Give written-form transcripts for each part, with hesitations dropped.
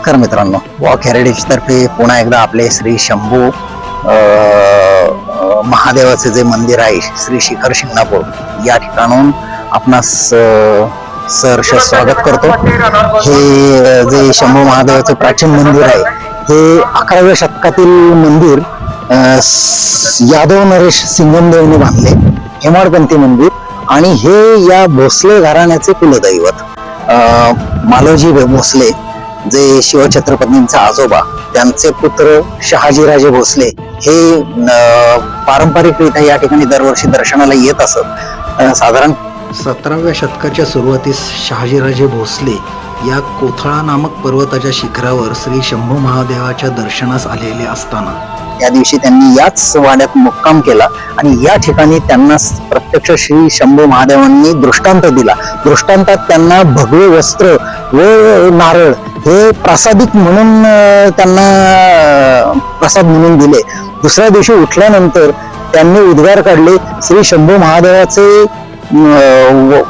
नमस्कार मित्रांनो, walk heritage तर्फे पुन्हा एकदा आपले श्री शंभू महादेवाचे जे मंदिर आहे श्री शिखर शिंगणापूर या ठिकाणून आपणास सहर्ष स्वागत करतो। हे जे शंभू महादेवाचे प्राचीन मंदिर आहे हे 11व्या शतकातील मंदिर यादव नरेश सिंगमदेवने बांधले, हेमाडपंथी मंदिर, आणि हे या भोसले घराण्याचे कुलदैवत मालोजी भोसले जे शिवछत्रपतींचा आजोबा त्यांचे पुत्र शहाजीराजे भोसले हे पारंपरिकरित्या या ठिकाणी दरवर्षी दर्शनाला येत असत। साधारण 17व्या शतकाच्या सुरुवातीस शहाजीराजे भोसले या कोथळा नामक पर्वताच्या शिखरावर श्री शंभू महादेवाच्या दर्शनास आलेले असताना त्या दिवशी त्यांनी याच वाड्यात मुक्काम केला आणि या ठिकाणी त्यांना प्रत्यक्ष श्री शंभू महादेवांनी दृष्टांत दिला। दृष्टांतात त्यांना भगवे वस्त्र व नारळ हे प्रसादिक म्हणून त्यांना प्रसाद म्हणून दिले। दुसऱ्या दिवशी उठल्यानंतर त्यांनी उद्गार काढले, श्री शंभू महादेवाचे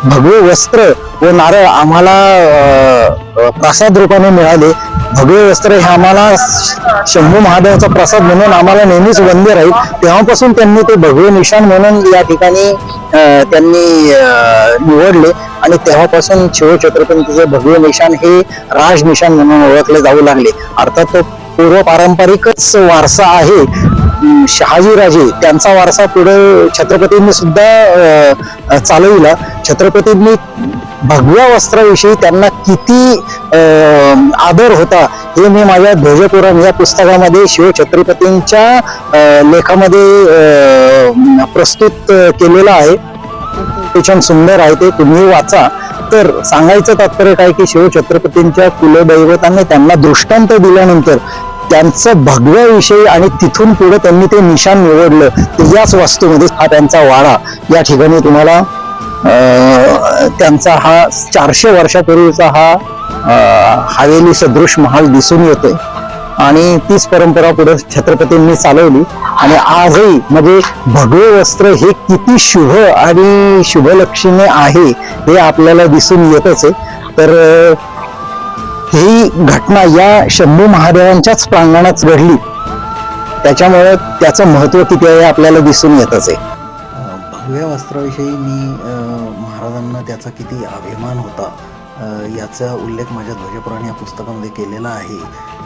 भगवे वस्त्र व नारळ आम्हाला प्रसाद रूपाने मिळाले। भगवे वस्त्र हे आम्हाला शंभू महादेवाचा प्रसाद म्हणून आम्हाला नेहमीच वंद्य राहील। तेव्हापासून त्यांनी ते भगवे निशाण म्हणून या ठिकाणी त्यांनी निवडले आणि तेव्हापासून शिवछत्रपतींचे भगवे निशाण हे राज निशाण म्हणून ओळखले जाऊ लागले। अर्थात तो पूर्व पारंपरिकच वारसा आहे। शहाजीराजे त्यांचा वारसा पुढे छत्रपतींनी सुद्धा चालविला। छत्रपतींनी भगव्या वस्त्राविषयी त्यांना किती आदर होता हे मी माझ्या ध्वजपुराण या पुस्तकामध्ये शिवछत्रपतींच्या लेखामध्ये प्रस्तुत केलेलं आहे। छान सुंदर आहे, ते तुम्ही वाचा। तर सांगायचं तात्पर्य काय की शिवछत्रपतींच्या कुलदैवतांनी त्यांना दृष्टांत दिल्यानंतर त्यांचं भगव्याविषयी आणि तिथून पुढे त्यांनी ते निशाण निवडलं। ते याच वास्तूमध्ये हा त्यांचा वाडा या ठिकाणी तुम्हाला त्यांचा हा 400 वर्षापूर्वीचा हा हवेली सदृश महाल दिसून येतोय आणि तीच परंपरा पुढे छत्रपतींनी चालवली आणि आजही म्हणजे भगवे वस्त्र हे किती शुभ आणि शुभलक्षणे आहे हे आपल्याला दिसून येतच आहे। तर ही घटना या शंभू महादेवांच्याच प्रांगणात घडली, त्याच्यामुळे त्याचं महत्व किती आहे आपल्याला दिसून येतच आहे। भगव्या वस्त्राविषयी मी महाराजांना त्याचा किती अभिमान होता याचा उल्लेख माझ्या ध्वजपुराण या पुस्तकामध्ये केलेला आहे।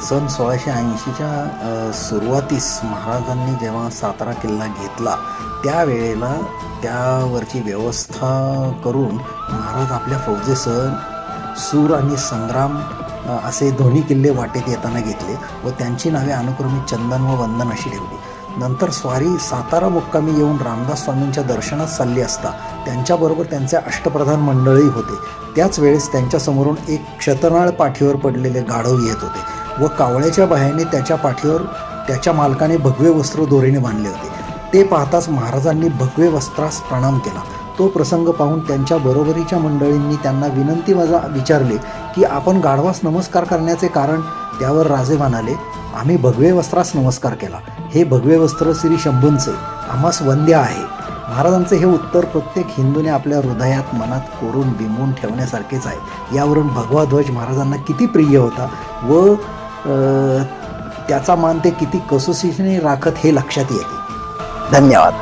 सन 1680च्या सुरुवातीस महाराजांनी जेव्हा सातारा किल्ला घेतला त्यावेळेला त्यावरची व्यवस्था करून महाराज आपल्या फौजेसह सूर आणि संग्राम असे दोन्ही किल्ले वाटेत येताना घेतले व त्यांची नावे अनुक्रमे चंदन व वंदन अशी ठेवली। नंतर स्वारी सातारा मुक्कामी येऊन रामदास स्वामींच्या दर्शनात चालली असता त्यांच्याबरोबर त्यांचे अष्टप्रधान मंडळी होते। त्याच वेळेस त्यांच्या समोरून एक क्षतनाळ पाठीवर पडलेले गाढव येत होते व कावळ्याच्या बाह्याने त्याच्या पाठीवर त्याच्या मालकाने भगवे वस्त्र दोरीने बांधले होते। ते पाहताच महाराजांनी भगवे वस्त्रास प्रणाम केला। तो प्रसंग पाहून त्यांच्या बरोबरीच्या मंडळींनी त्यांना विनंती विचारले की आपण गाढवास नमस्कार करण्याचे कारण? त्यावर राजे म्हणाले, आम्ही भगवे वस्त्रास नमस्कार केला। हे भगवे वस्त्र श्री शंभूंचे आम्हास वंद्य आहे। महाराजांचे हे उत्तर प्रत्येक हिंदूने आपल्या हृदयात मनात कोरून बिंबवून ठेवण्यासारखेच आहे। यावरून भगवा ध्वज महाराजांना किती प्रिय होता व त्याचा मान ते किती कसोशीने राखत हे लक्षात येते। धन्यवाद।